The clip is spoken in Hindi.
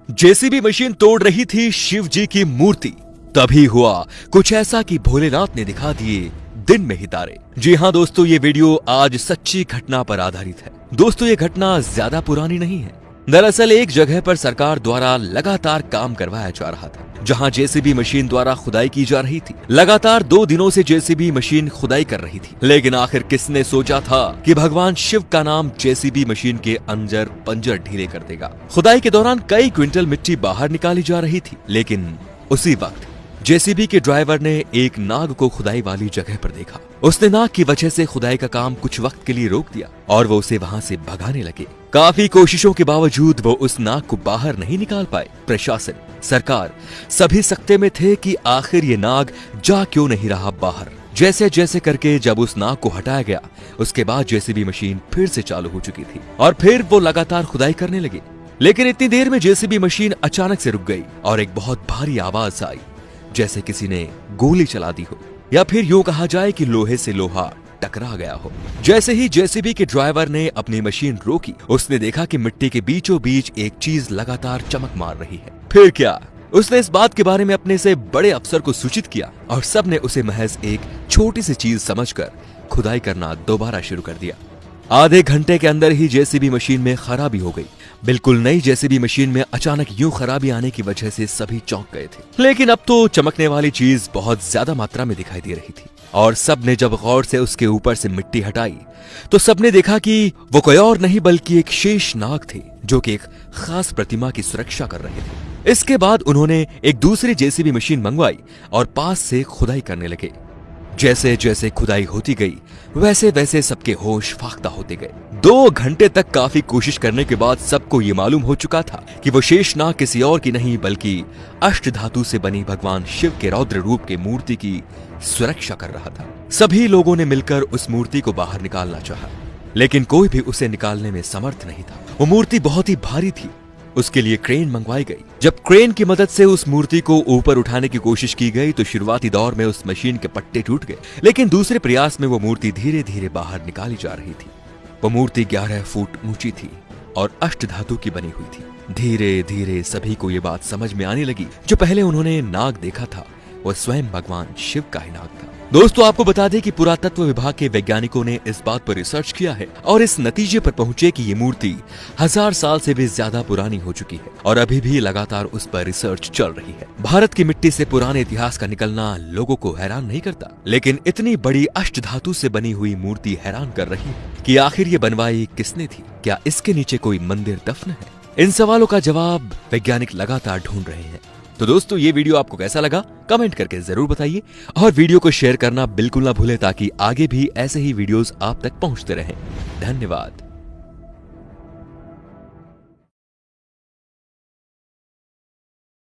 जेसीबी मशीन तोड़ रही थी शिव जी की मूर्ति। तभी हुआ कुछ ऐसा कि भोलेनाथ ने दिखा दिए दिन में ही तारे। जी हाँ दोस्तों, ये वीडियो आज सच्ची घटना पर आधारित है। दोस्तों, ये घटना ज्यादा पुरानी नहीं है। दरअसल एक जगह पर सरकार द्वारा लगातार काम करवाया जा रहा था, जहां जेसीबी मशीन द्वारा खुदाई की जा रही थी। लगातार 2 दिनों से जेसीबी मशीन खुदाई कर रही थी, लेकिन आखिर किसने सोचा था कि भगवान शिव का नाम जेसीबी मशीन के अंदर पंजर ढीले कर देगा। खुदाई के दौरान कई क्विंटल मिट्टी बाहर निकाली जा रही थी, लेकिन उसी वक्त जेसीबी के ड्राइवर ने एक नाग को खुदाई वाली जगह पर देखा। उसने नाग की वजह से खुदाई का काम कुछ वक्त के लिए रोक दिया और वो उसे वहां से भगाने लगे। काफी कोशिशों के बावजूद वो उस नाग को बाहर नहीं निकाल पाए। प्रशासन, सरकार सभी सकते में थे कि आखिर ये नाग जा क्यों नहीं रहा बाहर। जैसे जैसे करके जब उस नाग को हटाया गया, उसके बाद जेसीबी मशीन फिर से चालू हो चुकी थी और फिर वो लगातार खुदाई करने लगे। लेकिन इतनी देर में जेसीबी मशीन अचानक से रुक गई और एक बहुत भारी आवाज आई, जैसे किसी ने गोली चला दी हो, या फिर यूं कहा जाए कि लोहे से लोहा टकरा गया हो। जैसे ही जेसीबी के ड्राइवर ने अपनी मशीन रोकी, उसने देखा कि मिट्टी के बीचों बीच एक चीज लगातार चमक मार रही है। फिर क्या, उसने इस बात के बारे में अपने से बड़े अफसर को सूचित किया और सबने उसे महज एक छोटी सी चीज समझकर खुदाई करना दोबारा शुरू कर दिया। आधे घंटे के अंदर ही जेसीबी मशीन में खराबी हो गई। बिल्कुल नई जेसीबी मशीन में अचानक यूं खराबी आने की वजह से सभी चौंक गए थे। लेकिन अब तो चमकने वाली चीज बहुत ज्यादा मात्रा में दिखाई दे रही थी और सबने जब गौर से उसके ऊपर से मिट्टी हटाई तो सबने देखा कि वो कोई और नहीं बल्कि एक शेष नाग थे, जो कि एक खास प्रतिमा की सुरक्षा कर रहे थे। इसके बाद उन्होंने एक दूसरी जेसीबी मशीन मंगवाई और पास से खुदाई करने लगे। जैसे जैसे खुदाई होती गई, वैसे वैसे सबके होश फाख्ता होते गए। 2 घंटे तक काफी कोशिश करने के बाद सबको ये मालूम हो चुका था कि वो शेषनाग किसी और की नहीं बल्कि अष्टधातु से बनी भगवान शिव के रौद्र रूप के मूर्ति की सुरक्षा कर रहा था। सभी लोगों ने मिलकर उस मूर्ति को बाहर निकालना चाहा, लेकिन कोई भी उसे निकालने में समर्थ नहीं था। वो मूर्ति बहुत ही भारी थी। उसके लिए क्रेन मंगवाई गई। जब क्रेन की मदद से उस मूर्ति को ऊपर उठाने की कोशिश की गई तो शुरुआती दौर में उस मशीन के पट्टे टूट गए, लेकिन दूसरे प्रयास में वो मूर्ति धीरे धीरे बाहर निकाली जा रही थी। वो मूर्ति 11 फुट ऊंची थी और अष्टधातु की बनी हुई थी। धीरे धीरे सभी को ये बात समझ में आने लगी, जो पहले उन्होंने नाग देखा था वो स्वयं भगवान शिव का ही नाग था। दोस्तों, आपको बता दें कि पुरातत्व विभाग के वैज्ञानिकों ने इस बात पर रिसर्च किया है और इस नतीजे पर पहुंचे कि ये मूर्ति 1000 साल से भी ज्यादा पुरानी हो चुकी है और अभी भी लगातार उस पर रिसर्च चल रही है। भारत की मिट्टी से पुराने इतिहास का निकलना लोगों को हैरान नहीं करता, लेकिन इतनी बड़ी अष्टधातु से बनी हुई मूर्ति हैरान कर रही है कि आखिर ये बनवाई किसने थी। क्या इसके नीचे कोई मंदिर दफन है? इन सवालों का जवाब वैज्ञानिक लगातार ढूंढ रहे हैं। तो दोस्तों, ये वीडियो आपको कैसा लगा कमेंट करके जरूर बताइए और वीडियो को शेयर करना बिल्कुल ना भूलें ताकि आगे भी ऐसे ही वीडियोस आप तक पहुंचते रहें। धन्यवाद।